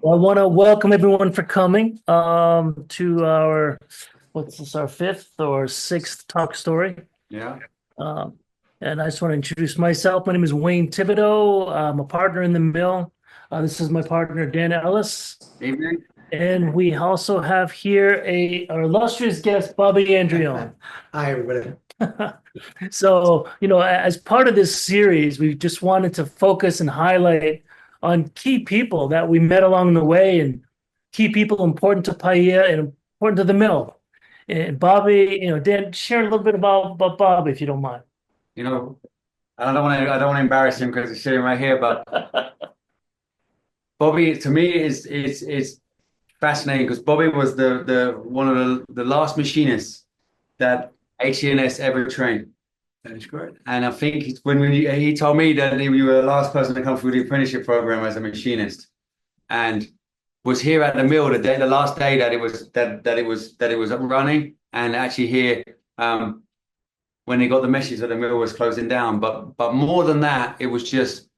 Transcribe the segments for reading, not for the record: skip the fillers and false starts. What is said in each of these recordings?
Well, I want to welcome everyone for coming to our, what's this, our fifth or sixth talk story. Yeah. Um, and I just want to introduce myself. My name is Wayne Thibodeau. I'm a partner in the mill. This is my partner, Dan Ellis. Evening. And we also have here our illustrious guest, Bobby Andrion. Hi, everybody. So, as part of this series, we just wanted to focus and highlight on key people that we met along the way and key people important to Paia and important to the mill. And Bobby, Dan, share a little bit about Bobby, if you don't mind. You know, I don't want to embarrass him because he's sitting right here, but Bobby to me is fascinating because Bobby was the one of the last machinists that HENS ever trained. That is correct. And I think he told me that you were the last person to come through the apprenticeship program as a machinist, and was here at the mill the last day that it was up running, and actually here when they got the message that the mill was closing down. But more than that, it was just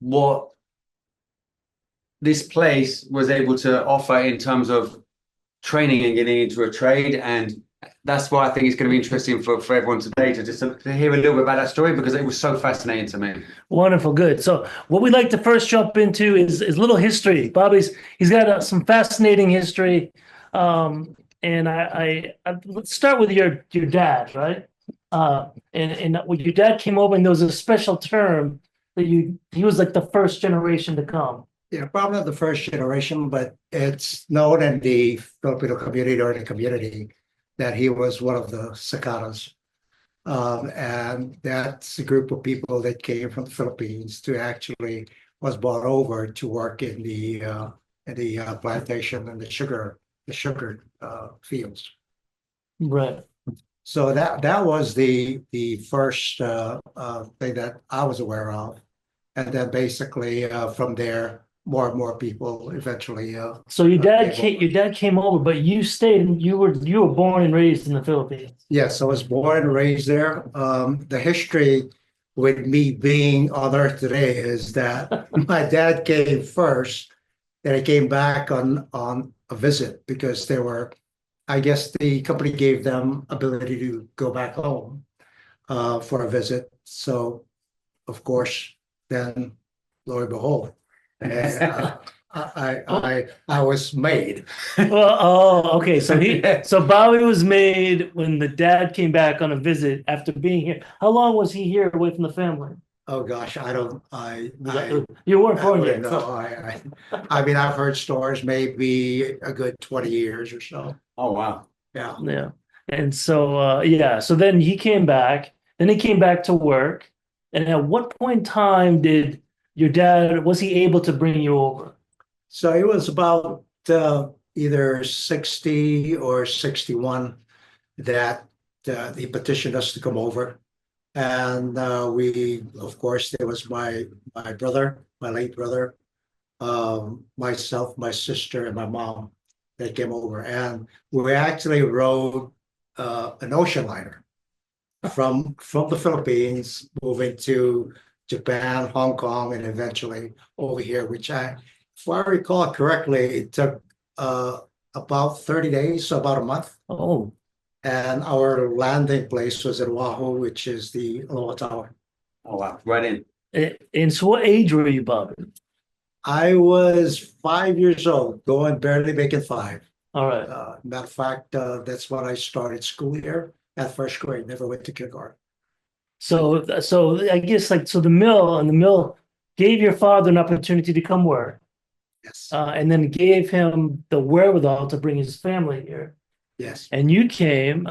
what this place was able to offer in terms of training and getting into a trade. And that's why I think it's going to be interesting for everyone today to just to hear a little bit about that story because it was so fascinating to me. Wonderful, good. So, what we'd like to first jump into is a little history. He's got some fascinating history, and let's start with your dad, right? And when your dad came over, and there was a special term that he was like the first generation to come. Yeah, probably not the first generation, but it's known in the Filipino community or in the community that he was one of the cicadas. And that's a group of people that came from the Philippines to actually was brought over to work in the plantation and the sugar fields. Right. So that was the first thing that I was aware of, and then basically from there, more and more people eventually. So came over. your dad came over, but you stayed and you were born and raised in the Philippines. Yes, I was born and raised there. The history with me being on Earth today is that my dad came first, and he came back on a visit because they were, I guess the company gave them ability to go back home for a visit. So, of course, then lo and behold, uh, I was made. Well, okay. So Bobby was made when the dad came back on a visit after being here. How long was he here away from the family? Oh gosh, I don't. You weren't I born wouldn't yet. know. I mean, I've heard stories, maybe a good 20 years or so. Oh wow. Yeah. Yeah. And so yeah, so then he came back, then he came back to work. And at what point in time did your dad was he able to bring you over? So it was about either 60 or 61 that he petitioned us to come over. And we, of course, there was my brother, my late brother, myself, my sister, and my mom that came over. And we actually rode an ocean liner from the Philippines, moving to Japan, Hong Kong, and eventually over here, which if I recall correctly, it took about 30 days, so about a month. Oh, And our landing place was in Oahu, which is the Aloha Tower. Oh wow. Right in. and so what age were you, Bobby? I was 5 years old, going barely making five. All right. Matter of fact, that's when I started school here at first grade, never went to kindergarten. So I guess like so the mill gave your father an opportunity to come work, Yes, and then gave him the wherewithal to bring his family here. yes. And you came,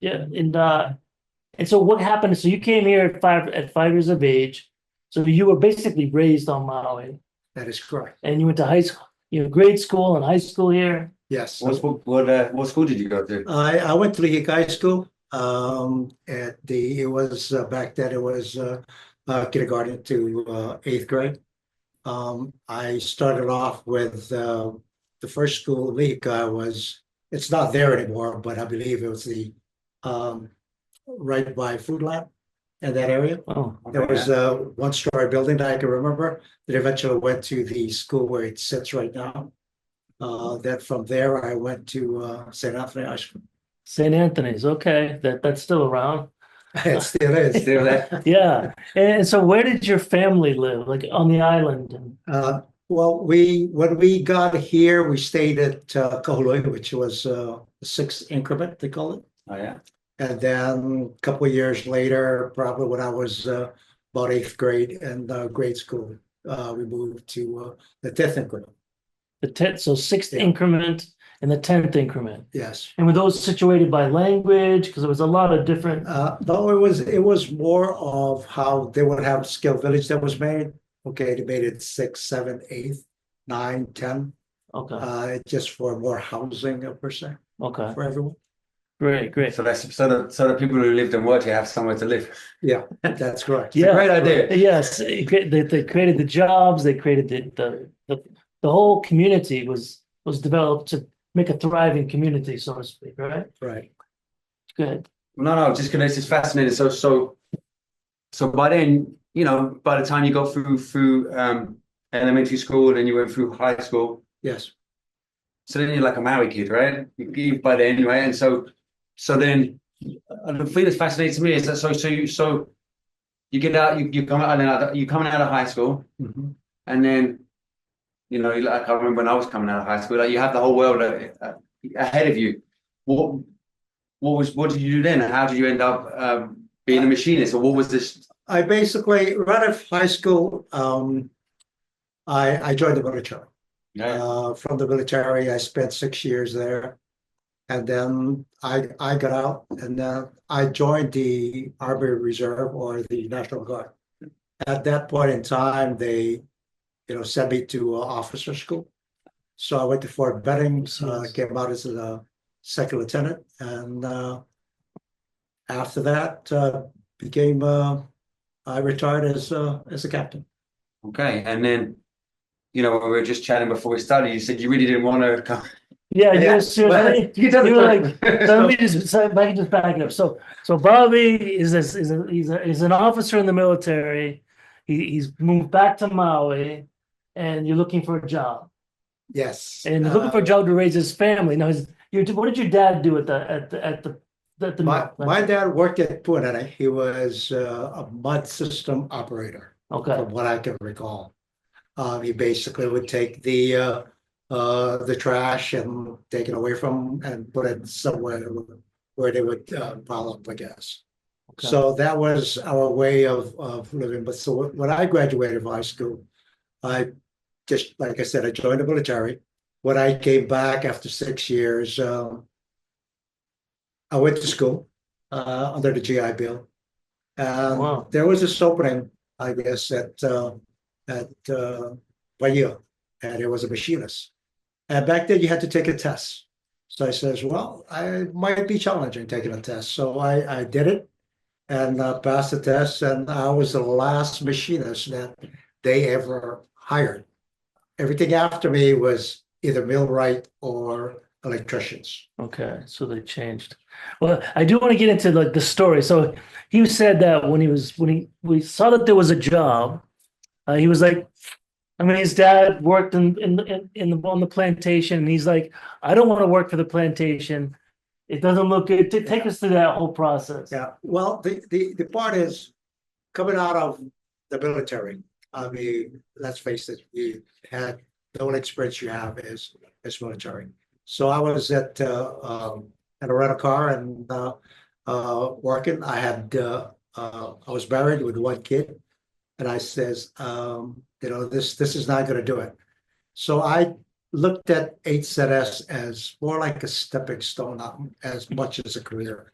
yeah, and so what happened? So you came here at 5 years of age. So you were basically raised on Maui, That is correct. and you went to high school, grade school and high school here. Yes. What school did you go to? I went to Lehigh High School. It was back then it was kindergarten to eighth grade. I started off with the first school, Lehigh was, it's not there anymore, but I believe it was the um, right by Food Lab. in that area. Oh, There was a one-story building that I can remember that eventually went to the school where it sits right now. Then from there, I went to St. Anthony High School. St. Anthony's. Okay, that's still around. It still is. Still there. Yeah. And so where did your family live? Like on the island? Well, when we got here, we stayed at Kahului, which was a sixth increment, they call it. Oh yeah. And then a couple of years later, probably when I was about eighth grade in grade school, we moved to the 10th increment. The 10th, so sixth Yeah. increment and the 10th increment. Yes. And were those situated by language? Because there was a lot of different. No, it was more of how they would have skill village that was made. Okay, they made it 6, 7, 8, 9, 10. Okay. Just for more housing per se Okay. for everyone. Great. So the people who lived and worked here have somewhere to live. Yeah, that's correct. Yeah. Great idea. Yes. They created the jobs. They created the whole community was developed to make a thriving community, so to speak. Right. Right. Good. No, just because it's fascinating. So by then, by the time you got through elementary school and you went through high school, Yes. so then you're like a married kid, right? By then, right? And so then the thing that's fascinating to me is that so you get out, you come out, and you coming out of high school, Mhm. and then like I remember when I was coming out of high school, like you have the whole world ahead of you. What did you do then? And how did you end up being a machinist, or what was this? I basically, right out of high school, I joined the military. Yeah. From the military, I spent 6 years there. And then I got out and I joined the Army Reserve or the National Guard. At that point in time, they, sent me to officer school. So I went to Fort Benning, came out as a second lieutenant. And after that, I retired as a captain. Okay, and then when we were just chatting before we started, you said you really didn't want to come. Yeah, Yeah. you were like, let me So- just, if I can just back it up. So Bobby is an officer in the military. He's moved back to Maui, and you're looking for a job. Yes. And he's looking for a job to raise his family. Now, what did your dad do at the My dad worked at Puanana. He was a mud system operator, Okay. from what I can recall. He basically would take the trash and take it away from and put it somewhere where they would pile up, I guess. Okay. So that was our way of living. But so when I graduated from high school, I just, like I said, I joined the military. When I came back after 6 years, I went to school under the GI Bill. And Wow. there was this opening, I guess, at Paia, and it was a machinist. And back then you had to take a test. So I says, well, I might be challenging taking a test. So I did it and passed the test. And I was the last machinist that they ever hired. Everything after me was either millwright or electricians. Okay, so they changed. Well, I do want to get into like the story. So he said that when we saw that there was a job, he was like, I mean, his dad worked on the plantation, and he's like, I don't want to work for the plantation. It doesn't look good. Take us through that whole process. Yeah. Well, the part is coming out of the military. I mean, let's face it, we had the only experience you have is military. So I was at a rental car and working. I was married with one kid, and I says, this is not going to do it. So I looked at HZS as more like a stepping stone, not as much as a career.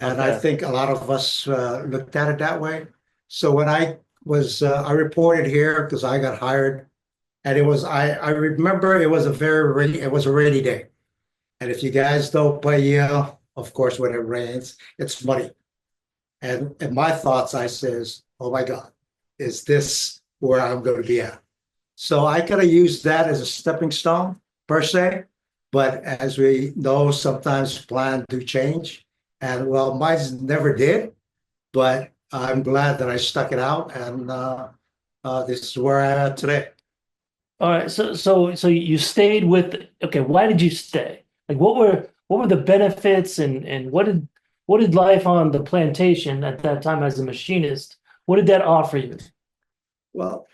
And I Okay. think a lot of us looked at it that way. So when I reported here because I got hired, and I remember it was a rainy day. And if you guys don't play, of course, when it rains, it's muddy. And in my thoughts, I says, oh my God, is this where I'm going to be at? So I could have used that as a stepping stone per se. But as we know, sometimes plans do change. And well, mine never did. But I'm glad that I stuck it out, and this is where I'm at today. All right, so you stayed with, okay, why did you stay? Like what were the benefits and what did life on the plantation at that time as a machinist, what did that offer you? Well,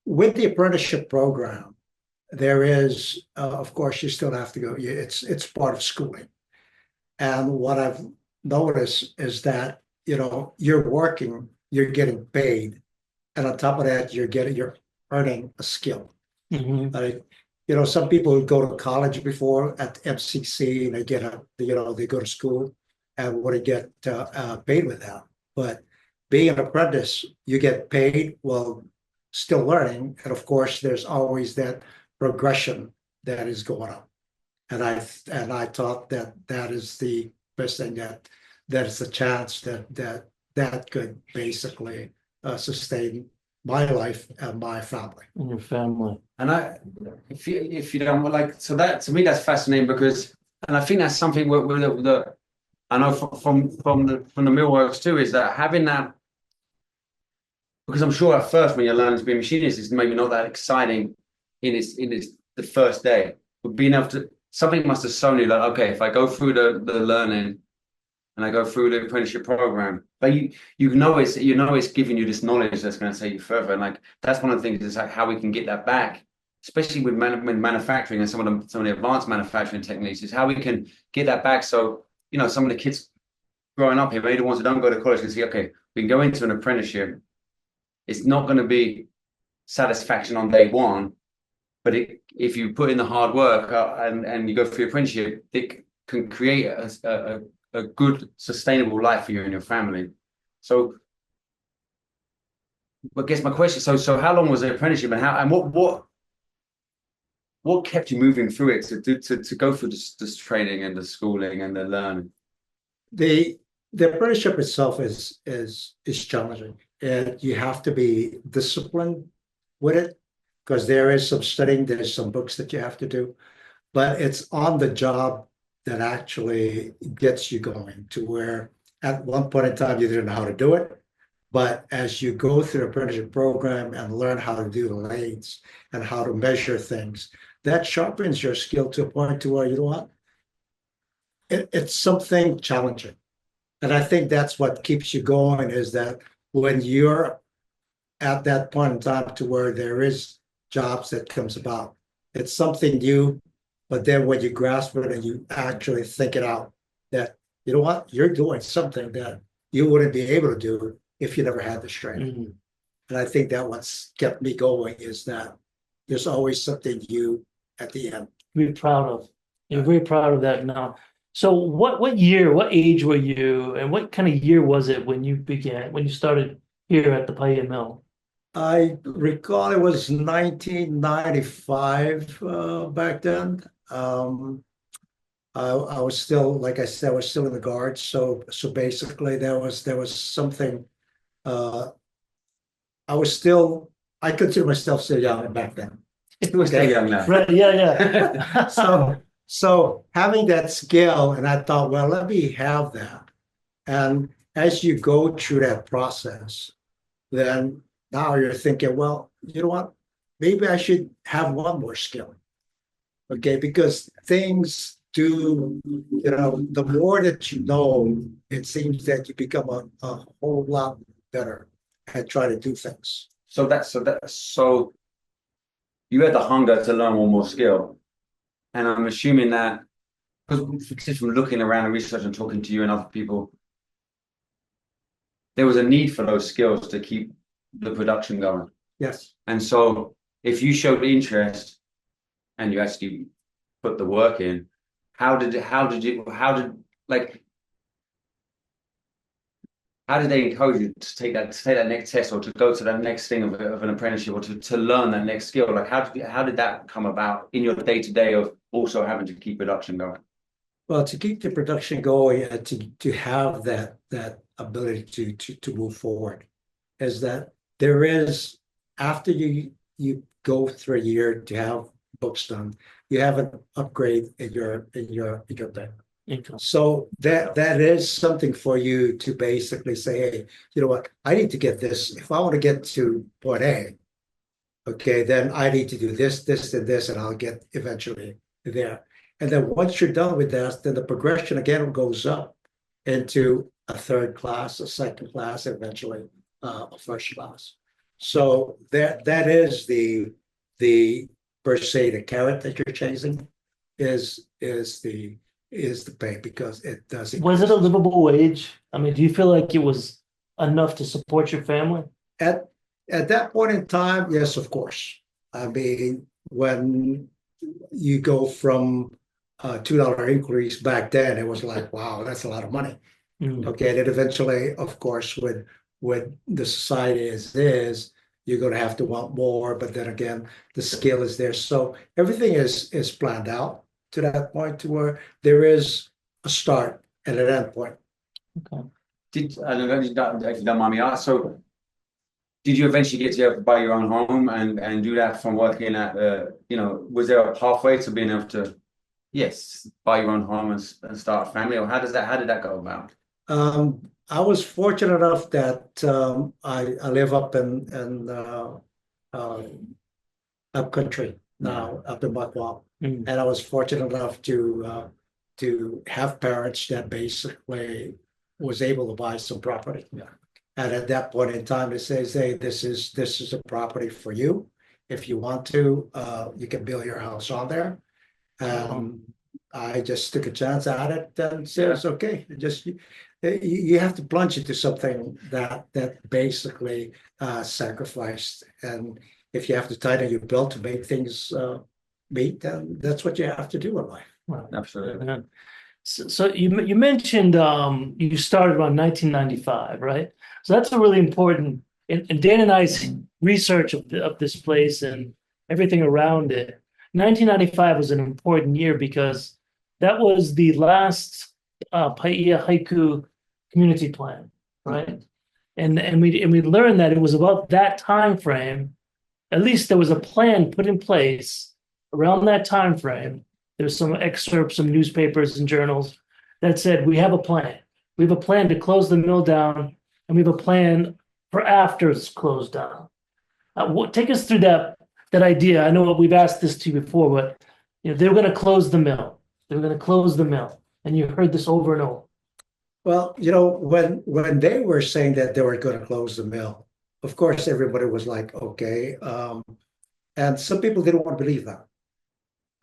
with the apprenticeship program, there is, of course, you still have to go. It's part of schooling, and what I've noticed is that you're working, you're getting paid, and on top of that, you're earning a skill. Mhm. Like, some people go to college before at MCC and they get they go to school and want to get paid with that. But being an apprentice, you get paid while still learning. And of course, there's always that progression that is going on. And I thought that that is the best thing, that is the chance that could basically sustain my life and my family. And your family. And if you don't like, so that to me that's fascinating because, and I think that's something with the I know from the millworks too, is that having that, because I'm sure at first when you're learning to be a machinist, it's maybe not that exciting in its the first day, but being able to, something must have shown you like, okay, if I go through the learning and I go through the apprenticeship program, but you know it's giving you this knowledge that's going to take you further, and like that's one of the things is like how we can get that back, especially with manufacturing and some of the advanced manufacturing techniques, is how we can get that back. So some of the kids growing up here, maybe the ones who don't go to college, can see, okay, we can go into an apprenticeship. It's not going to be satisfaction on day one, but if you put in the hard work and you go through your apprenticeship, it can create a good, sustainable life for you and your family. So, I guess my question: so how long was the apprenticeship, and what kept you moving through it to go through this training and the schooling and the learning? The apprenticeship itself is challenging, and you have to be disciplined with it because there is some studying, there's some books that you have to do, but it's on the job that actually gets you going to where at one point in time you didn't know how to do it. But as you go through the apprenticeship program and learn how to do the lathes and how to measure things, that sharpens your skill to a point to where, you know what, it's something challenging. And I think that's what keeps you going, is that when you're at that point in time to where there is jobs that comes about, it's something new, but then when you grasp it and you actually think it out, that, you know what, you're doing something that you wouldn't be able to do if you never had this training. Mhm. And I think that what's kept me going is that there's always something new at the end. Be proud of. You're very proud of that now. So what year, what age were you, and what kind of year was it when you started here at the Paia Mill? I recall it was 1995 back then. I was still, like I said, I was still in the Guards. So basically there was something. I consider myself still young back then. We're still young now. Right, yeah. So having that skill, and I thought, well, let me have that. And as you go through that process, then now you're thinking, well, you know what? Maybe I should have one more skill. Okay, because things do, the more that you know, it seems that you become a whole lot better at trying to do things. So you had the hunger to learn one more skill, and I'm assuming that because just from looking around and research and talking to you and other people, there was a need for those skills to keep the production going. Yes. And so if you showed interest and you actually put the work in, how did they encourage you to take that next test or to go to that next thing of an apprenticeship or to learn that next skill? Like how did that come about in your day-to-day of also having to keep production going? Well, to keep the production going and to have that ability to move forward, is that there is, after you go through a year to have books done, you have an upgrade in your thing. income. So that is something for you to basically say, hey, you know what, I need to get this. If I want to get to point A, okay, then I need to do this, this, and this, and I'll get eventually there. And then once you're done with that, then the progression again goes up into a third class, a second class, eventually a first class. So that is the per se the carrot that you're chasing is the pay, because it does Was it a increase. livable wage? I mean, do you feel like it was enough to support your family? At that point in time, yes, of course. I mean, when you go from a $2 increase back then, it was like, wow, that's a lot of money. Mm. Okay, and then eventually, of course, with the society as is, you're going to have to want more. But then again, the skill is there, so everything is planned out to that point to where there is a start and an end point. Okay. I don't know if you don't mind me asking. So, did you eventually get to buy your own home and do that from working at was there a pathway to being able to, yes, buy your own home and start a family, or how did that go about? I was fortunate enough that I live up in up country now, up in Buckwalk. Mm. And I was fortunate enough to have parents that basically was able to buy some property. Yeah. And at that point in time, it says, hey, this is a property for you. If you want to, you can build your house on there. I just took a chance at it and said, it's okay. Just you have to plunge into something that basically sacrificed. And if you have to tighten your belt to make things meet, then that's what you have to do in life. Wow. Absolutely. Yeah. So you mentioned you started around 1995, right? So that's a really important. And Dan and I's research of this place and everything around it. 1995 was an important year because that was the last Paia haiku community plan, right? And we learned that it was about that time frame. At least there was a plan put in place around that time frame. There's some excerpts, some newspapers and journals that said we have a plan. We have a plan to close the mill down, and we have a plan for after it's closed down. Take us through that idea. I know we've asked this to you before, but they were going to close the mill. They were going to close the mill, and you heard this over and over. Well, when they were saying that they were going to close the mill, of course everybody was like, okay, and some people didn't want to believe that.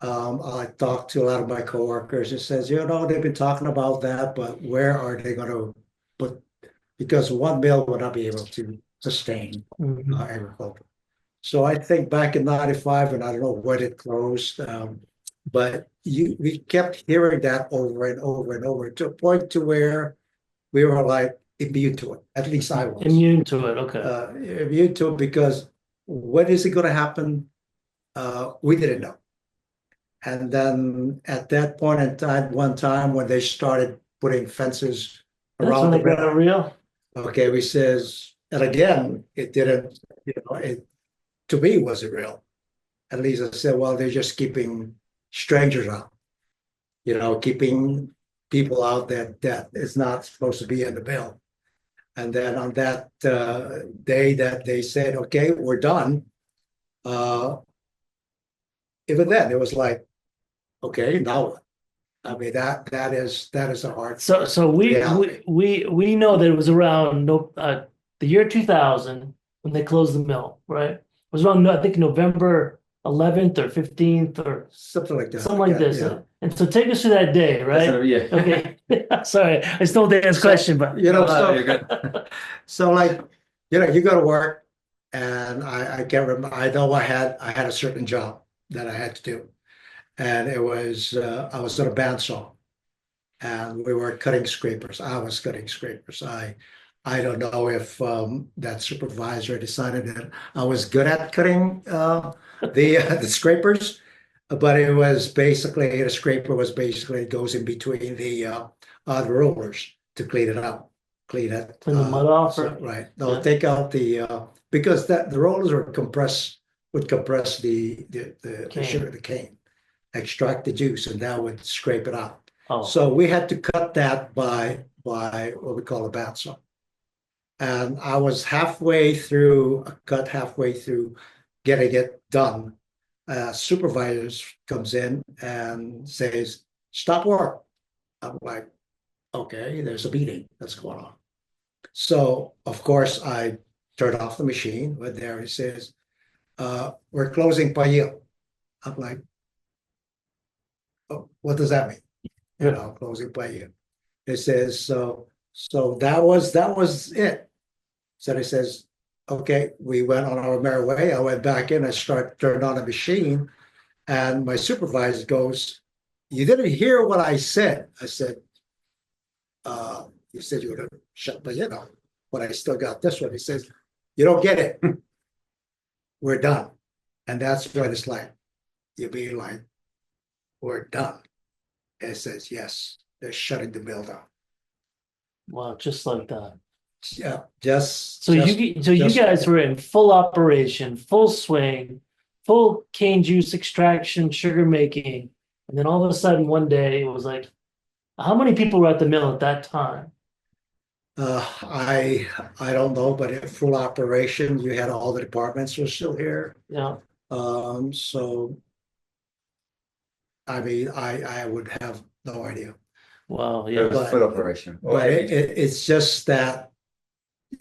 I talked to a lot of my coworkers and says, they've been talking about that, but where are they going to put? Because one mill would not be able to sustain agriculture. So I think back in '95, and I don't know when it closed, but we kept hearing that over and over and over to a point to where we were like immune to it. At least I was immune to it. Okay, immune to it, because when is it going to happen? We didn't know. And then at that point in time, one time when they started putting fences around the mill, real. okay, we says, and again, it didn't, it to me wasn't real. At least I said, well, they're just keeping strangers out, keeping people out that is not supposed to be in the mill. And then on that day that they said, okay, we're done. Even then, it was like, okay, now what? I mean, that is a hard. So we know that it was around the year 2000 when they closed the mill, right? It was around, I think, November 11th or 15th or something like that. Something like this. Yeah. And so take us through that day, right? Yeah. Okay. Sorry, I stole Dan's question, but You're good. So like, you go to work, and I can't remember. I know I had a certain job that I had to do, and it was I was on a bandsaw, and we were cutting scrapers. I was cutting scrapers. I don't know if that supervisor decided that I was good at cutting the scrapers, but it was basically, a scraper was basically, it goes in between the rollers to clean it up, clean it. Clean the mud off, right. They'll take out the because the rollers would compress the sugar, the cane, extract the juice, and that would scrape it out. Oh, So we had to cut that by what we call a bandsaw. And I was cut halfway through getting it done. Supervisors comes in and says, "Stop work." I'm like, "Okay, there's a meeting that's going on." So of course I turned off the machine, but there he says, "We're closing Paia." I'm like, "Oh, what does that mean?" Closing Paia. It says, so that was it. So he says, "Okay," we went on our merry way. I went back in, turned on the machine, and my supervisor goes, "You didn't hear what I said." I said, "You said you were gonna shut Paia down, but I still got this one." He says, "You don't get it. We're done." And that's when it's like, you mean like, we're done. And it says, yes, they're shutting the mill down. wow, just like that. Yeah, So you guys were in full operation, full swing, full cane juice extraction, sugar making, and then all of a sudden one day it was like, how many people were at the mill at that time? I don't know, but in full operation, you had all the departments were still here. Yeah, So I mean, I would have no idea. wow, It yeah, was full operation. But it's just that,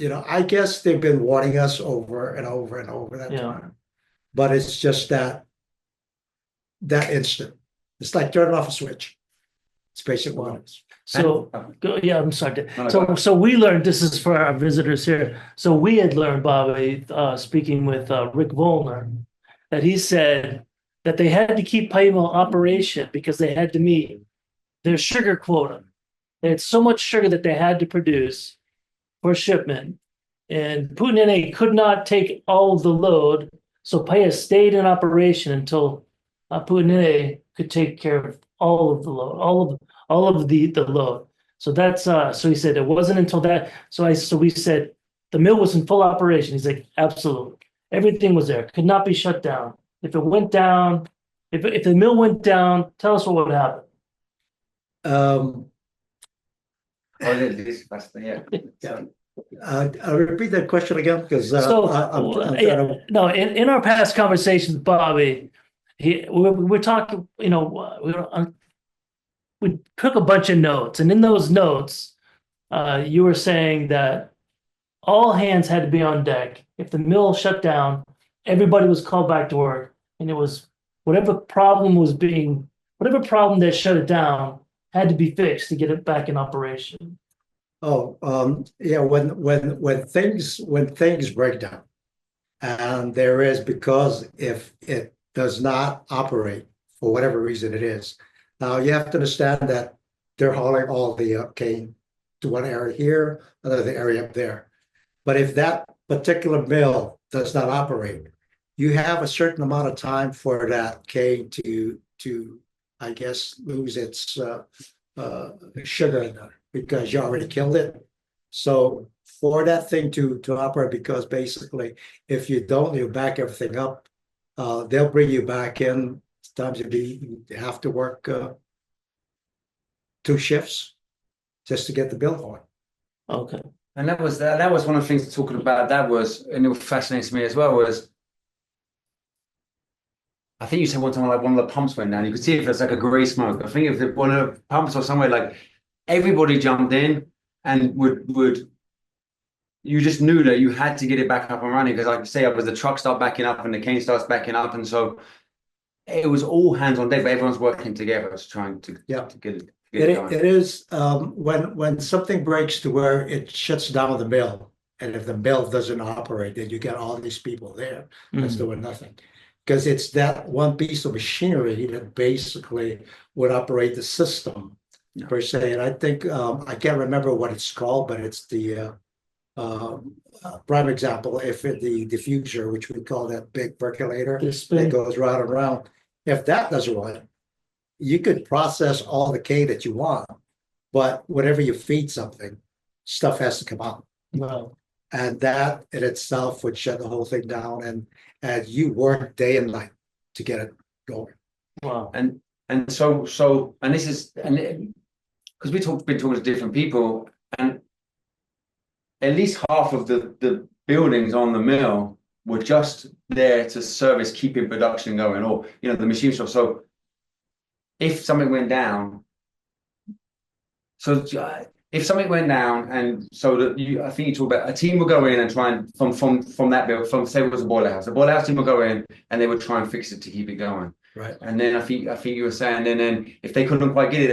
I guess they've been warning us over and over and over that yeah. time. But it's just that instant. It's like turning off a switch. It's basically what it is. So, yeah, I'm sorry. No, So, go ahead. so we learned, this is for our visitors here. So we had learned, Bobby, speaking with Rick Volner, that he said that they had to keep Paia operation because they had to meet their sugar quota. They had so much sugar that they had to produce for shipment. And Putin could not take all of the load. So Paia stayed in operation until Putin could take care of all of the load, all of the load. So that's so he said it wasn't until that. So we said the mill was in full operation. He's like, absolutely. Everything was there, could not be shut down. If it went down, if the mill went down, tell us what would happen. Um, This yeah. Yeah. I'll repeat that question again because So, I'm trying yeah, to. no, in our past conversations, Bobby, we're talking, we took a bunch of notes, and in those notes, you were saying that all hands had to be on deck. If the mill shut down, everybody was called back to work, and it was whatever problem that shut it down had to be fixed to get it back in operation. Oh, yeah. When things break down, and there is, because if it does not operate for whatever reason it is, now you have to understand that they're hauling all the cane to one area here, another area up there. But if that particular mill does not operate, you have a certain amount of time for that cane to I guess lose its sugar in there because you already killed it. So for that thing to operate, because basically if you don't, you back everything up, they'll bring you back in. Sometimes you have to work 2 shifts just to get the bill going. Okay. And that was one of the things talking about. That was, and it fascinates me as well, was I think you said one time like one of the pumps went down. You could see if it's like a grey smoke. I think if one of the pumps or somewhere, like everybody jumped in and would you just knew that you had to get it back up and running, because like I say, was the truck start backing up and the cane starts backing up, and so it was all hands on deck, but everyone's working together to trying to get it. It is when something breaks to where it shuts down the mill, and if the mill doesn't operate, then you get all these people there that's doing nothing, because it's that one piece of machinery that basically would operate the system per se. And I think I can't remember what it's called, but it's the prime example. If the diffuser, which we call that big percolator that goes round and round, if that doesn't run, you could process all the cane that you want, but whenever you feed something, stuff has to come out. Wow. And that in itself would shut the whole thing down, and you work day and night to get it going. Wow. And And and this is, and because been talking to different people, and at least half of the buildings on the mill were just there to service keeping production going, or the machine shop. So if something went down, if something went down, and so that I think you talk about a team would go in and try and from that build, from say it was a boiler house, the boiler house team would go in and they would try and fix it to keep it going. Right. And then I think you were saying, and then if they couldn't quite get it,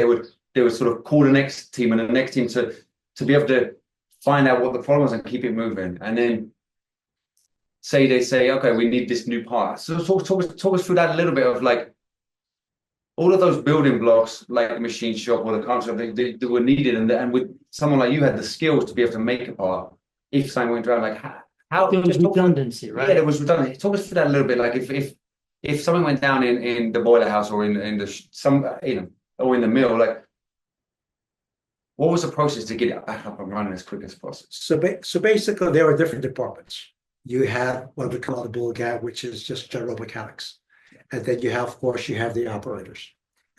they would sort of call the next team and the next team to be able to find out what the problem was and keep it moving. And then they say, okay, we need this new part. So talk us through that a little bit of like all of those building blocks, like the machine shop or the car shop, they were needed, and with someone like you had the skills to be able to make a part if something went wrong. Like how There was redundancy, right? Yeah, there was redundancy. Talk us through that a little bit. Like if something went down in the boiler house or in the or in the mill, like what was the process to get it back up and running as quick as possible? So basically, there are different departments. You have what we call the bull gap, which is just general mechanics. And then you have, of course, you have the operators.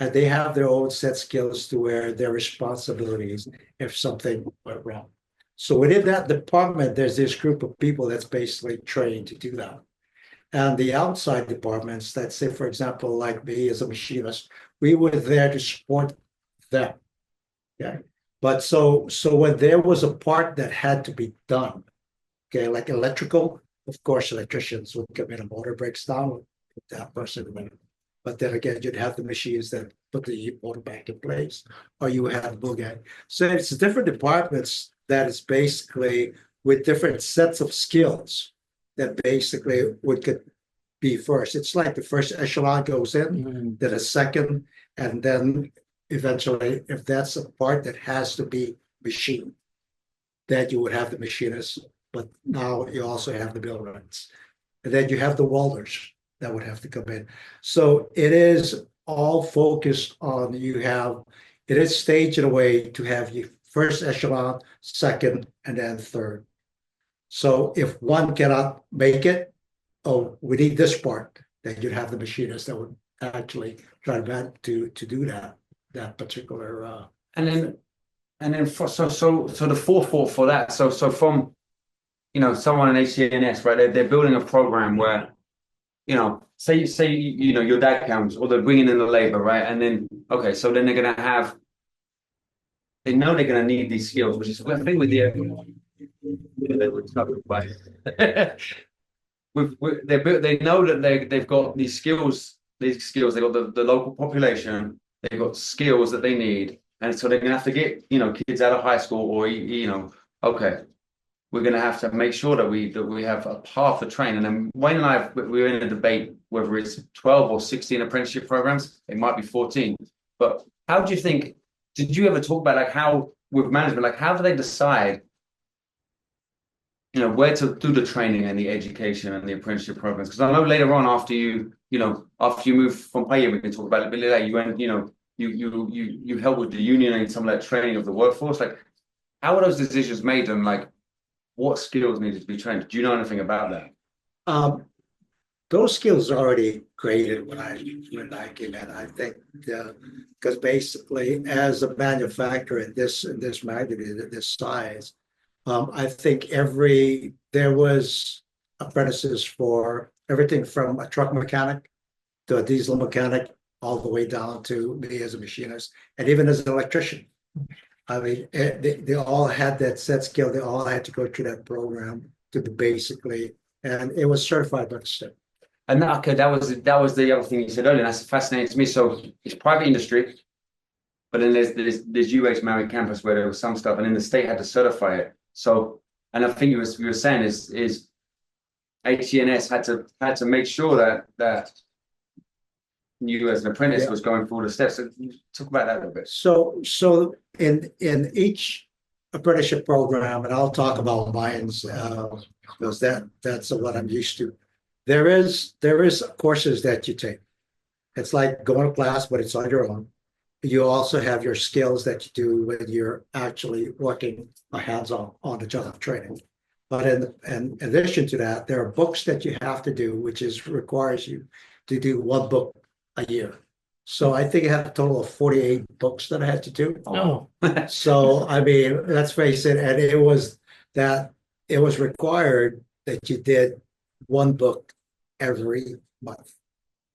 And they have their own set skills to where their responsibilities if something went wrong. So within that department, there's this group of people that's basically trained to do that. And the outside departments, let's say, for example, like me as a machinist, we were there to support them. Okay. But so when there was a part that had to be done, okay, like electrical, of course, electricians would come in, a motor breaks down, put that person in. But then again, you'd have the machines that put the motor back in place, or you have Boogang. So it's different departments that is basically with different sets of skills that basically could be first. It's like the first echelon goes in, then a second, and then eventually, if that's a part that has to be machined, then you would have the machinists, but now you also have the millwrights. And then you have the welders that would have to come in. So it is all focused on it is staged in a way to have you first echelon, second, and then third. So if one cannot make it, oh, we need this part, then you'd have the machinists that would actually try to do that particular and then for so the forethought for that. So from someone in HCNS, right? They're building a program where say your dad comes, or they're bringing in the labor, right? And then okay, so then they're gonna they know they're gonna need these skills, which is the thing with the they know that they've got these skills. They've got the local population. They've got skills that they need, and so they're gonna have to get kids out of high school, or okay, we're gonna have to make sure that we have a path to train. And then Wayne and I, we're in a debate whether it's 12 or 16 apprenticeship programs. It might be 14. But how do you think? Did you ever talk about like how with management, like how do they decide? Where to do the training and the education and the apprenticeship programs? Because I know later on, after you move from Paia, we can talk about it a bit later. You went, you helped with the union and some of that training of the workforce. Like, how were those decisions made, and like, what skills needed to be trained? Do you know anything about that? Those skills are already created when I came in. I think because basically, as a manufacturer in this magnitude, this size. I think there was apprentices for everything from a truck mechanic to a diesel mechanic, all the way down to me as a machinist, and even as an electrician. I mean, they all had that set skill. They all had to go through that program to basically, and it was certified by the state. And okay, that was the other thing you said earlier. That's fascinating to me. So it's private industry, but then there's UH Maui campus where there was some stuff, and then the state had to certify it. So, and I think you were saying is HCNS had to make sure that you as an apprentice was going through all the steps. So talk about that a little bit. So in each apprenticeship program, and I'll talk about mine's because that's what I'm used to. There is courses that you take. It's like going to class, but it's on your own. You also have your skills that you do when you're actually working hands-on on the job training. But in addition to that, there are books that you have to do, which requires you to do one book a year. So I think I had a total of 48 books that I had to do. Oh, So, I mean, let's face it, and it was required that you did one book every month.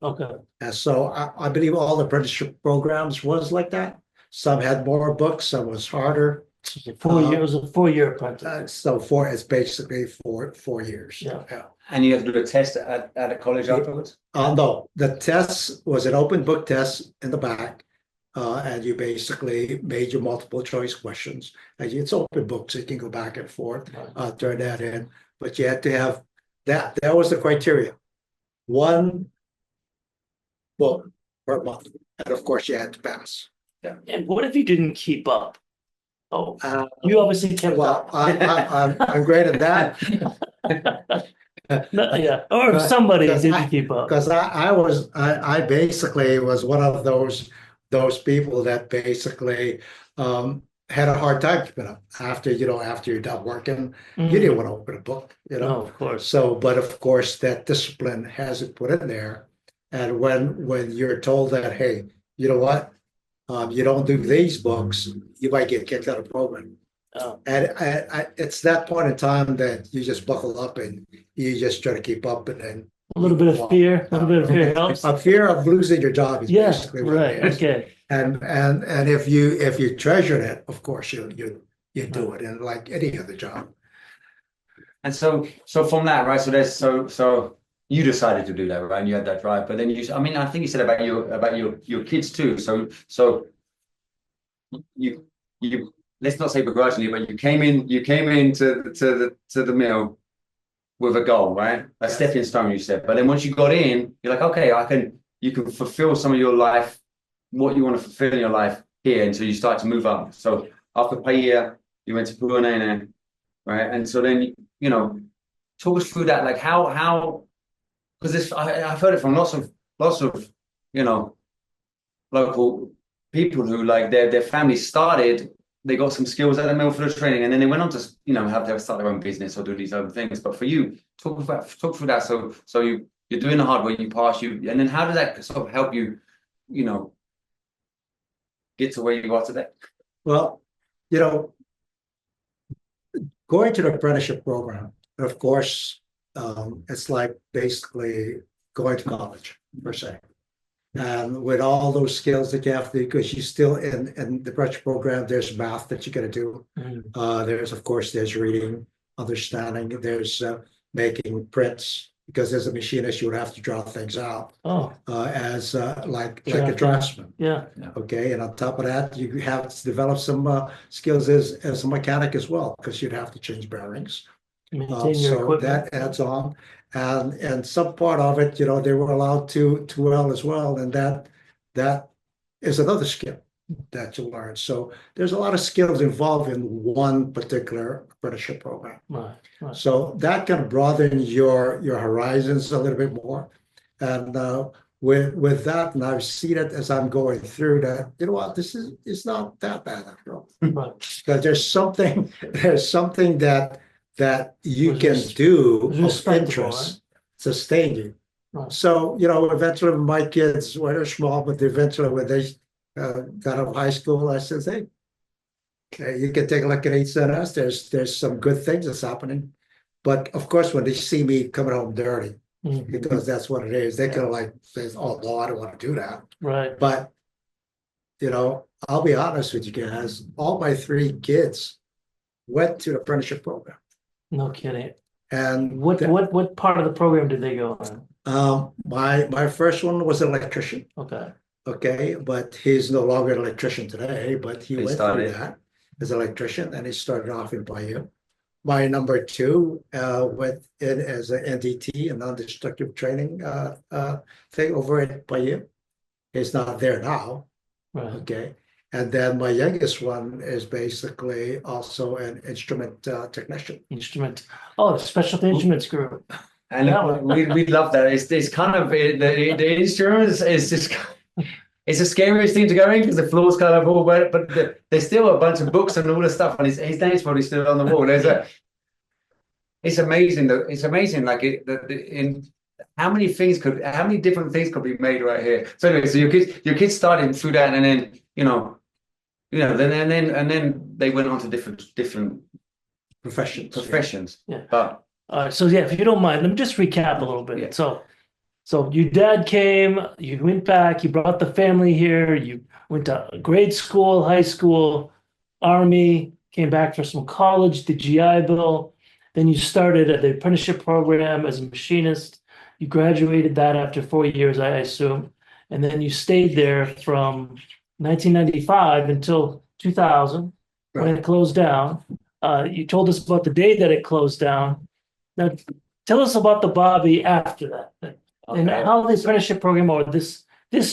okay. And so I believe all the apprenticeship programs was like that. Some had more books, some was harder. So it's a 4 year, it was a 4 year apprentice. So it's basically 4 years. Yeah. And you have to do a test at a college afterwards? No, the test was an open book test in the back. And you basically made your multiple choice questions. And it's open book, so you can go back and forth, turn that in. But you had to have that. That was the criteria. One book per month. And of course, you had to pass. And what if you didn't keep up? Oh, Uh, you obviously kept Well, up. I'm great at that. No, yeah, or if somebody Because didn't keep up. Because I basically was one of those people that basically had a hard time keeping up after you're done working. You didn't want to open a book, No, of course. So, but of course, that discipline has it put in there. And when you're told that, hey, you know what, you don't do these books, you might get kicked out of the program. Oh, And it's that point in time that you just buckle up and you just try to keep up, and then a little bit of fear, a little bit of fear helps. a fear of losing your job is Yeah, basically what right, it is. okay. And if you treasure it, of course you do it, and like any other job. And so from that, right? So you decided to do that, right? And you had that drive, but then I mean, I think you said about your kids too. So you let's not say begrudgingly, but you came into the mill with a goal, right? A stepping stone, you said. But then once you got in, you're like, okay, you can fulfill some of your life, what you want to fulfill in your life here, until you start to move up. So after Paia, you went to Puanana, right? And so then talk us through that, like how because this I've heard it from lots of local people who, like, their family started, they got some skills at the mill for the training, and then they went on to have to start their own business or do these other things. But for you, talk through that. So you're doing the hard work, you pass, and then how does that sort of help you get to where you are today? Well, going to the apprenticeship program, of course, it's like basically going to college per se. And with all those skills that you have to do, because you still in the apprenticeship program, there's math that you got to do. There's reading, understanding, there's making prints, because as a machinist, you would have to draw things out. As like a draftsman. Yeah. Okay, and on top of that, you have to develop some skills as a mechanic as well, because you'd have to change bearings. Maintain your So equipment. that adds on, and some part of it, they were allowed to weld as well, and that is another skill that you learn. So there's a lot of skills involved in one particular apprenticeship program. Right. So that can broaden your horizons a little bit more, and with that, and I've seen it as I'm going through that. You know what? It's not that bad after all. Right. Because there's something that you can do of interest, sustain you. Right. So, eventually my kids were small, but eventually when they got out of high school, I said, hey, you can take a look at HZS. There's some good things that's happening. But of course, when they see me coming home dirty, because that's what it is, they can say, oh, no, I don't want to do that. Right. But, I'll be honest with you guys, all my 3 kids went to the apprenticeship program. No kidding. And what part of the program did they go on? My first one was an electrician. Okay, but he's no longer an electrician today, but he went through that as an electrician, and he started off in Paia. My number 2 went in as an NDT, a non-destructive training thing over at Paia. He's not there now. Right. Okay. And then my youngest one is basically also an instrument technician. The specialty instruments group. And we love that. It's kind of the instruments is just, it's the scariest thing to go in, because the floor's kind of all wet, but there's still a bunch of books and all the stuff, and his name's probably still on the wall. It's amazing though. It's amazing, like how many different things could be made right here? So anyway, so your kids started through that, and then then they went on to different professions. Yeah. But All right, so yeah, if you don't mind, let me just recap a little bit. Yeah. So your dad came, you went back, you brought the family here, you went to grade school, high school, army, came back for some college, the GI Bill. Then you started at the apprenticeship program as a machinist. You graduated that after 4 years, I assume. And then you stayed there from 1995 until 2000 when it closed down. You told us about the day that it closed down. Now, tell us about the Bobby after that, and Okay. how the apprenticeship program or this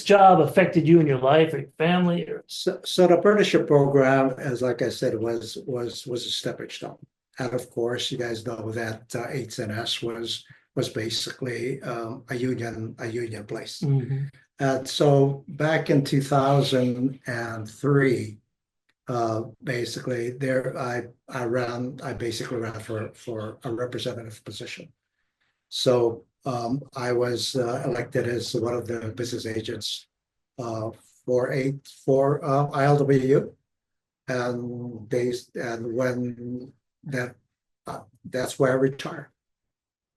job affected you and your life or your family. Or So the apprenticeship program, as like I said, was a stepping stone. And of course, you guys know that H&S was basically a union place. Mhm. And so back in 2003, basically there I basically ran for a representative position. So I was elected as one of the business agents for ILWU, and when that's where I retired.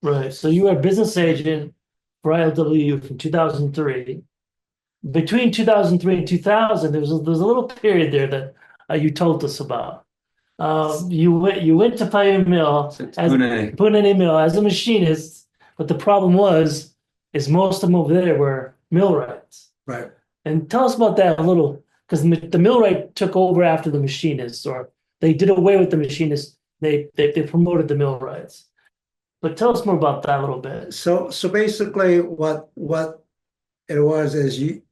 Right. So you were a business agent for ILWU from 2003. Between 2003 and 2000, there was a little period there that you told us about. You went to Paia Mill as Pune Mill as a machinist, but the problem is most of them over there were millwrights. Right. And tell us about that a little, because the millwright took over after the machinists, or they did away with the machinists. They promoted the millwrights. But tell us more about that a little bit. So basically, what it was is you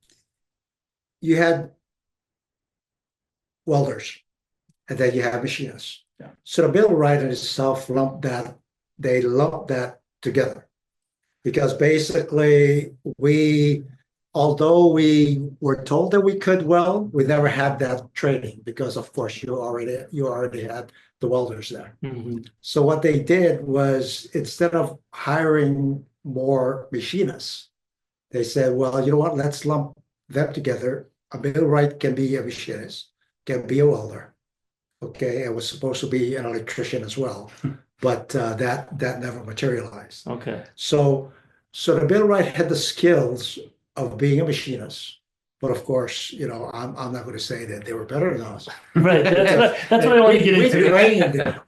had welders, and then you have machinists. Yeah. So the millwright in itself lumped that together, because basically although we were told that we could weld, we never had that training because, of course, you already had the welders there. Mm-hmm. So what they did was, instead of hiring more machinists, they said, well, you know what, let's lump them together. A millwright can be a machinist, can be a welder. Okay, it was supposed to be an electrician as well, but that never materialized. Okay. So the millwright had the skills of being a machinist, but of course, I'm not going to say that they were better than us. Right. That's what I want to get into. We trained them.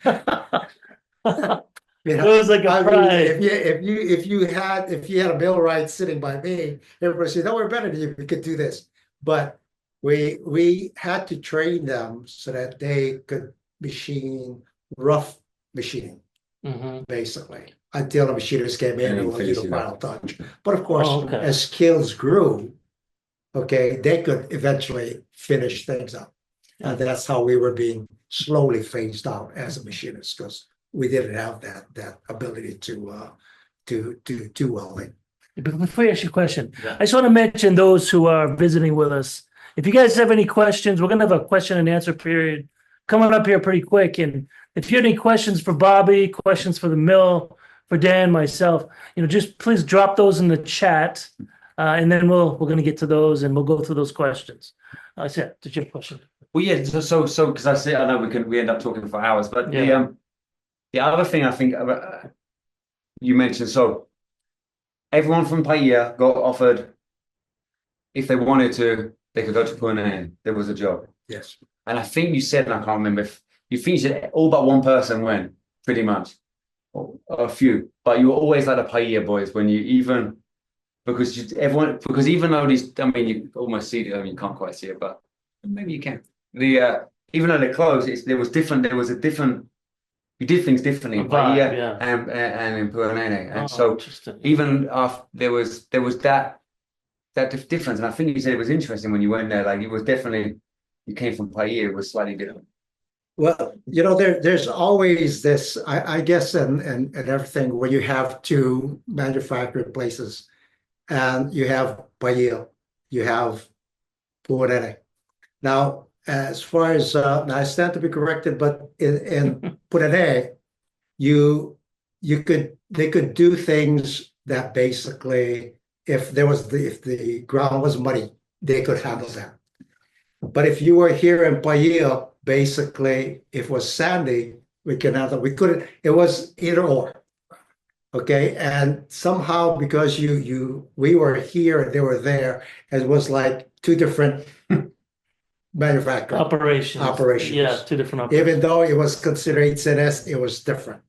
It was like a pride. If you had a millwright sitting by me, everybody said, "No, we're better than you. We could do this." But we had to train them so that they could machine rough machining, Mm-hmm. basically, until the machinist came in and will do the final touch. But of course, Oh, okay. as skills grew, okay, they could eventually finish things up. And that's how we were being slowly phased out as a machinist, because we didn't have that ability to do welding. Before you ask your question, Yeah. I just want to mention those who are visiting with us. If you guys have any questions, we're going to have a question and answer period coming up here pretty quick. And if you have any questions for Bobby, questions for the mill, for Dan, myself, just please drop those in the chat, and then we're going to get to those and we'll go through those questions. I said, did you have a question? Well, yeah. So because I know we end up talking for hours, but Yeah. the other thing I think you mentioned, so everyone from Paia got offered, if they wanted to, they could go to Pune. There was a job. Yes. And I think you said, and I can't remember, if you think you said all but one person went, pretty much, or a few. But you were always like the Paia boys when because even though these, I mean, you almost see it, I mean, you can't quite see it, but maybe you can. Even though they're close, there was a different. You did things differently in Paia, Yeah. and in Pune, and Oh, so interesting. even after there was that difference, and I think you said it was interesting when you went there. Like, it was definitely, you came from Paia, it was slightly different. Well, there's always this, I guess, and everything, where you have two manufacturing places, and you have Paia, you have Pune. Now, as far as now, I stand to be corrected, but in Pune, they could do things that basically if the ground was muddy, they could handle that. But if you were here in Paia, basically, if it was sandy, we couldn't, it was either or. Okay, and somehow because we were here and they were there, it was like two different manufacturers. Operations. Yeah, two different operations. Even though it was considered HNS, it was different.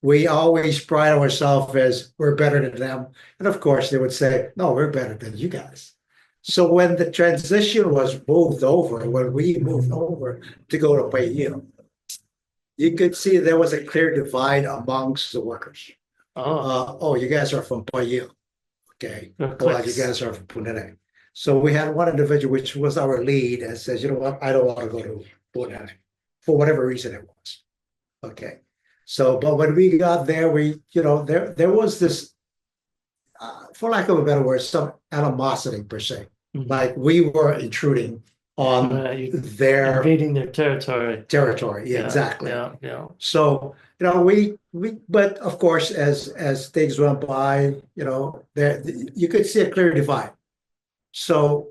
We always pride ourselves as we're better than them. And of course, they would say, no, we're better than you guys. So when the transition was moved over, when we moved over to go to Paia, you could see there was a clear divide amongst the workers. You guys are from Paia. Okay. Well, you guys are from Punene. So we had one individual, which was our lead, and says, you know what, I don't want to go to Punene for whatever reason it was. Okay. So, but when we got there, there was this, for lack of a better word, some animosity per se. Mhm. Like we were intruding on their invading their territory. Yeah, exactly. Yeah. So, but of course, as things went by, you could see a clear divide. So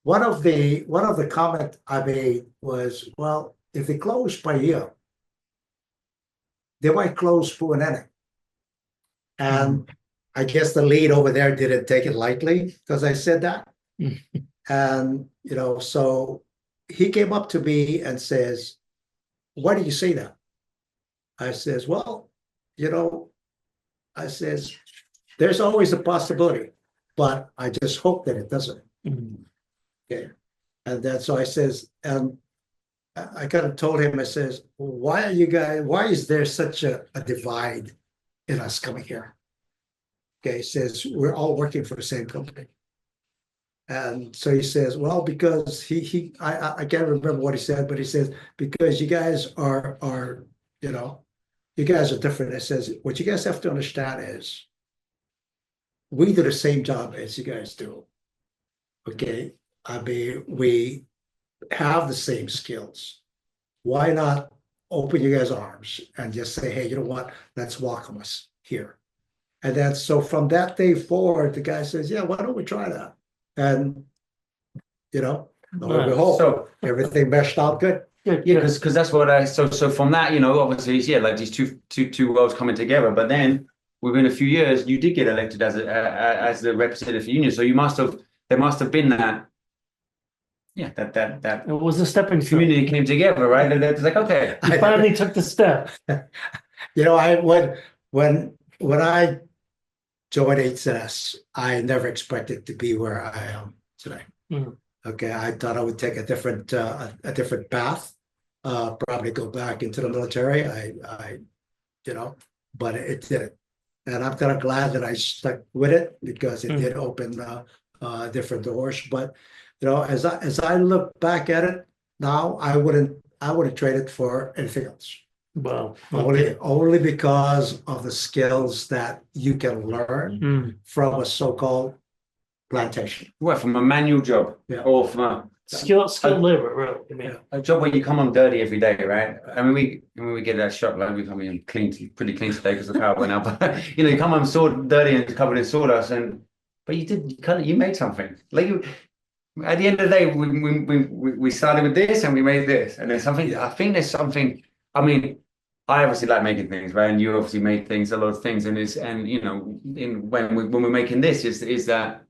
one of the comment I made was, well, if they close Paia, they might close Puanene. And I guess the lead over there didn't take it lightly because I said that. And, so he came up to me and says, why do you say that? I says, well, I says, there's always a possibility, but I just hope that it doesn't. Okay. And then, so I says, and I kind of told him, I says, why is there such a divide in us coming here? Okay, he says, we're all working for the same company. And so he says, well, because I can't remember what he said, but he says, because you guys are you guys are different. It says, what you guys have to understand is we do the same job as you guys do. Okay. I mean, we have the same skills. Why not open you guys' arms and just say, hey, you know what? Let's welcome us here. And then, so from that day forward, the guy says, yeah, why don't we try that? And, lo and behold, so everything meshed out good. Yeah, because that's what so from that, obviously, yeah, like these two worlds coming together. But then within a few years, you did get elected as the representative for union. So there must have been that. Yeah, that it was a stepping stone. Community came together, right? And it's like, okay, you finally took the step. When I joined HNS, I never expected to be where I am today. Okay, I thought I would take a different path, probably go back into the military. But it didn't, and I'm kind of glad that I stuck with it because it did open different doors. But as I look back at it now, I wouldn't trade it for anything else. Well, only because of the skills that you can learn from a so-called plantation. Well, from a manual job, or from a skilled labor, really. I mean, a job where you come home dirty every day, right? I mean, we get that shot, like we come in pretty clean today because the car went out. But you come home dirty and covered in sawdust, but you made something. Like at the end of the day, we started with this and we made this, and there's something. I think there's something. I mean, I obviously like making things, right? And you obviously made things, a lot of things, when we're making this, is that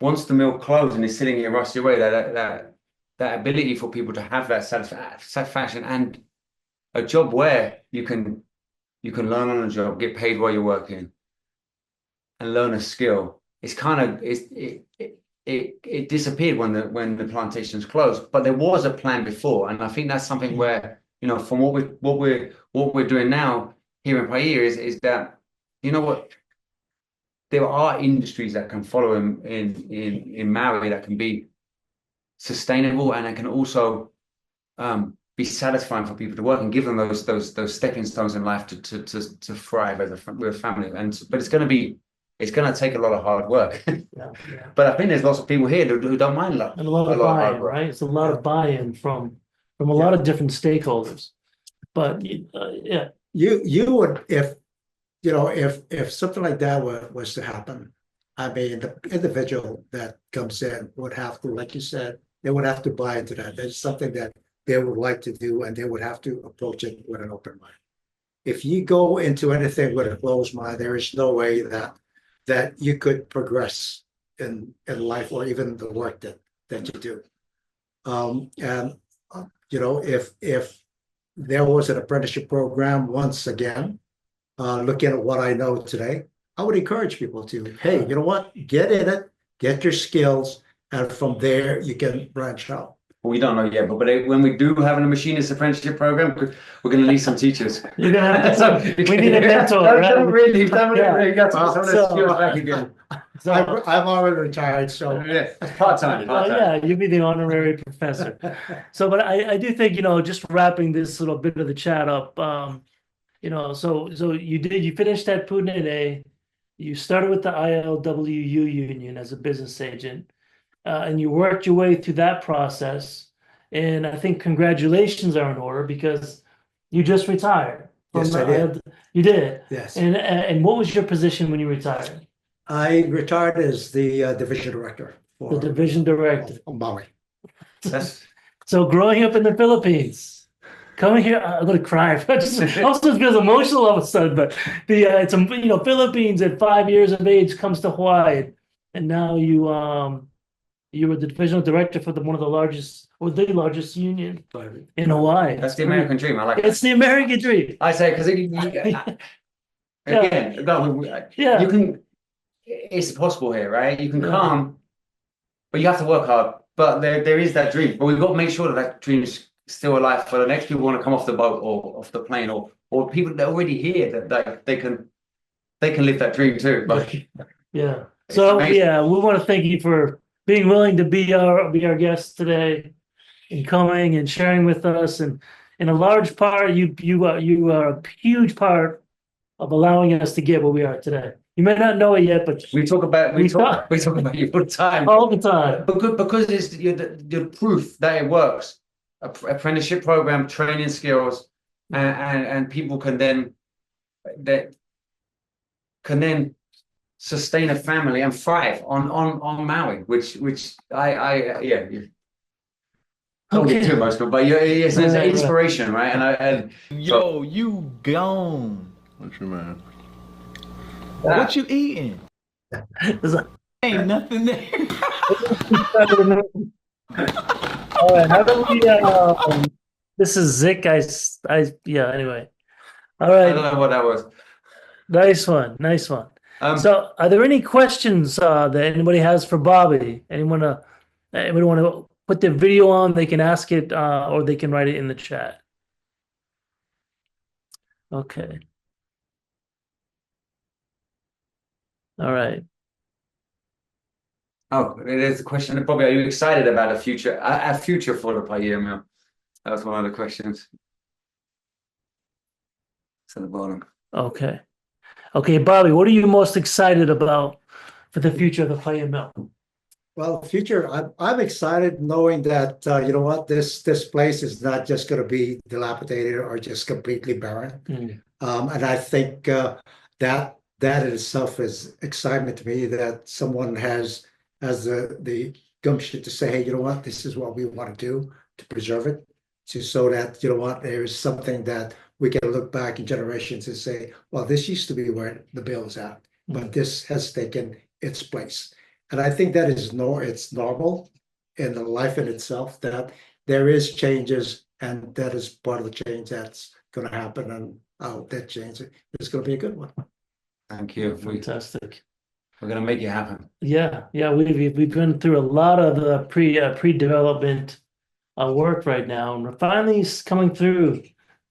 once the mill closed and is sitting here rusty away, that ability for people to have that satisfaction and a job where you can learn on a job, get paid while you're working, and learn a skill. It's kind of it disappeared when the plantations closed, but there was a plan before, and I think that's something where from what we're doing now here in Paia is that there are industries that can follow in Maui that can be sustainable and that can also be satisfying for people to work and give them those stepping stones in life to thrive with a family. But it's going to take a lot of hard work. But I think there's lots of people here who don't mind a lot of buy-in, right? It's a lot of buy-in from a lot of different stakeholders. But you would, if if something like that was to happen, I mean, the individual that comes in would have to, like you said, they would have to buy into that. That's something that they would like to do, and they would have to approach it with an open mind. If you go into anything with a closed mind, there is no way that you could progress in life or even the work that you do. And if there was an apprenticeship program once again, looking at what I know today, I would encourage people to, hey, you know what, get in it, get your skills, and from there you can branch out. Well, we don't know yet, but when we do have a machinist apprenticeship program, we're going to need some teachers. You're gonna have to. We need a mentor, Don't right? really, Yeah. you got some of the So- skills back again. So, I'm already retired, so Yeah, part-time. yeah, you'd be the honorary professor. So, but I do think, just wrapping this little bit of the chat up, so you finished at Pune A, you started with the ILWU union as a business agent, and you worked your way through that process. And I think congratulations are in order because you just retired. Yes, I did. You did. yes. And what was your position when you retired? I retired as the division director The for division director. Maui. That's So growing up in the Philippines, coming here, I'm gonna cry. Also feels emotional all of a sudden, but it's Philippines at 5 years of age comes to Hawaii, and now you were the divisional director for one of the largest or the largest union in Hawaii. that's the American dream. I like It's the American dream. I say because again, Yeah. you can. It's possible here, right? You can Yeah. come, but you have to work hard. But there is that dream. But we've got to make sure that dream's still alive for the next people who want to come off the boat or off the plane or people that are already here that they can live that dream too. But Yeah. It's So amazing. yeah, we want to thank you for being willing to be our guest today and coming and sharing with us. And in a large part, you are a huge part of allowing us to get where we are today. You may not know it yet, but we talk about you all the time. all the time. Because it's the proof that it works. Apprenticeship program, training skills, and people can then sustain a family and thrive on Maui, which I don't get too emotional, but it's an Right. inspiration, right? And Yo, you gone. What you mean? What you eating? It's like- Ain't nothing there. All right, how do we? This is Zick. Yeah. Anyway, all I don't right. know what that was. Nice one. So, are there any questions that anybody has for Bobby? Anybody want to put their video on? They can ask it, or they can write it in the chat. Okay. All right. Oh, there's a question. Probably, are you excited about a future for the Paia mill? That was one of the questions. It's at the bottom. Okay. Okay, Bobby, what are you most excited about for the future of the Paia mill? Well, future, I'm excited knowing that this place is not just going to be dilapidated or just completely barren. And I think that in itself is excitement to me that someone has the gumption to say, hey, you know what, this is what we want to do to preserve it, so that there is something that we can look back in generations and say, well, this used to be where the mill is at, but this has taken its place. And I think that is it's normal in the life in itself that there is changes, and that is part of the change that's going to happen. And I hope that change is going to be a good one. Thank you. Fantastic. We're going to make it happen. Yeah, we've been through a lot of the pre-development work right now, and we're finally coming through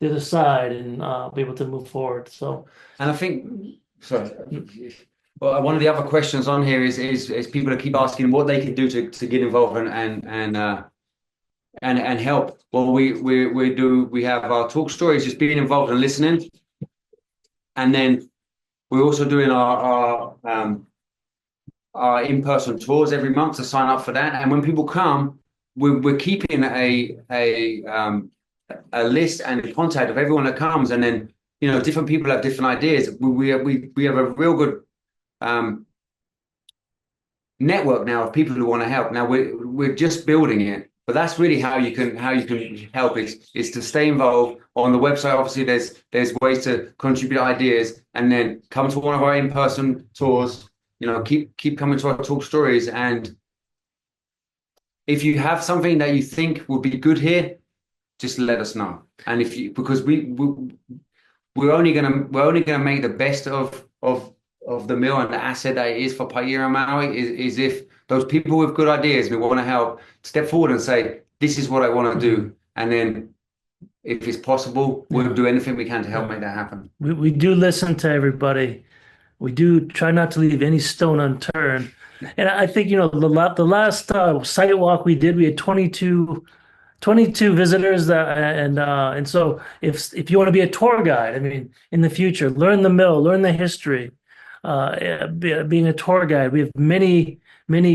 the other side and be able to move forward. So, And I think, sorry, well, one of the other questions on here is people that keep asking what they can do to get involved and help. Well, we have our talk stories, just being involved and listening, and then we're also doing our in-person tours every month to sign up for that. And when people come, we're keeping a list and contact of everyone that comes, and then you know, different people have different ideas. We have a real good network now of people who want to help. Now we're just building it, but that's really how you can help is to stay involved on the website. Obviously, there's ways to contribute ideas, and then come to one of our in-person tours. You know, keep coming to our talk stories, and if you have something that you think would be good here, just let us know. And if you, because we're only gonna make the best of the mill and the asset that it is for Paia and Maui is if those people with good ideas and who want to help step forward and say, this is what I want to do. And then if it's possible, we'll do anything we can to help make that happen. We do listen to everybody. We do try not to leave any stone unturned. And I think, the last site walk we did, we had 22 visitors and so if you want to be a tour guide, I mean, in the future, learn the mill, learn the history, being a tour guide, we have many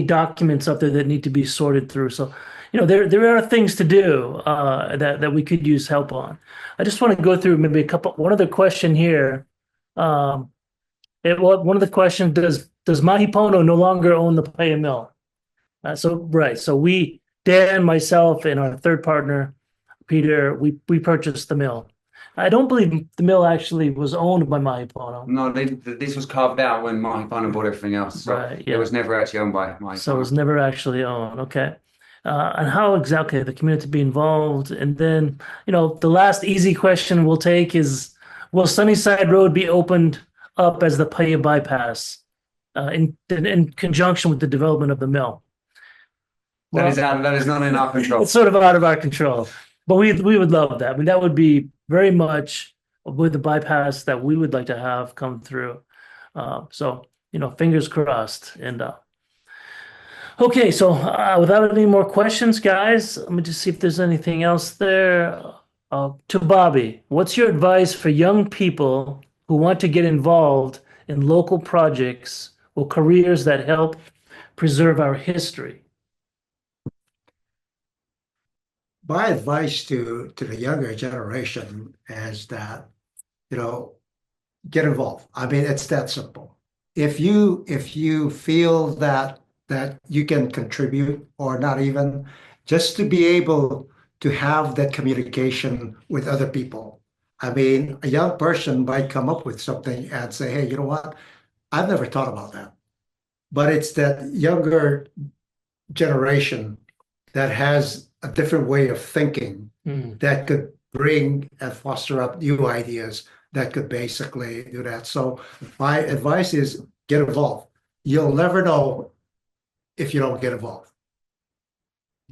documents up there that need to be sorted through. So, there are things to do that we could use help on. I just want to go through maybe one other question here. One of the questions, does Mahipono no longer own the Paia mill? So we, Dan, myself, and our third partner, Peter, we purchased the mill. I don't believe the mill actually was owned by Mahipono. No, this was carved out when Mahipono bought everything else. So Right, yeah. it was never actually owned by Mahipono. So it was never actually owned. Okay. And how exactly the community be involved? And then, the last easy question we'll take is, will Sunnyside Road be opened up as the Paia bypass in conjunction with the development of the mill? That is not in our control. It's sort of out of our control, but we would love that. I mean, that would be very much with the bypass that we would like to have come through. So, fingers crossed. And okay, so without any more questions, guys, let me just see if there's anything else there. To Bobby, what's your advice for young people who want to get involved in local projects or careers that help preserve our history? My advice to the younger generation is that, get involved. I mean, it's that simple. If you feel that you can contribute, or not even, just to be able to have that communication with other people. I mean, a young person might come up with something and say, hey, you know what? I've never thought about that. But it's that younger generation that has a different way of thinking that could bring and foster up new ideas that could basically do that. So my advice is get involved. You'll never know if you don't get involved.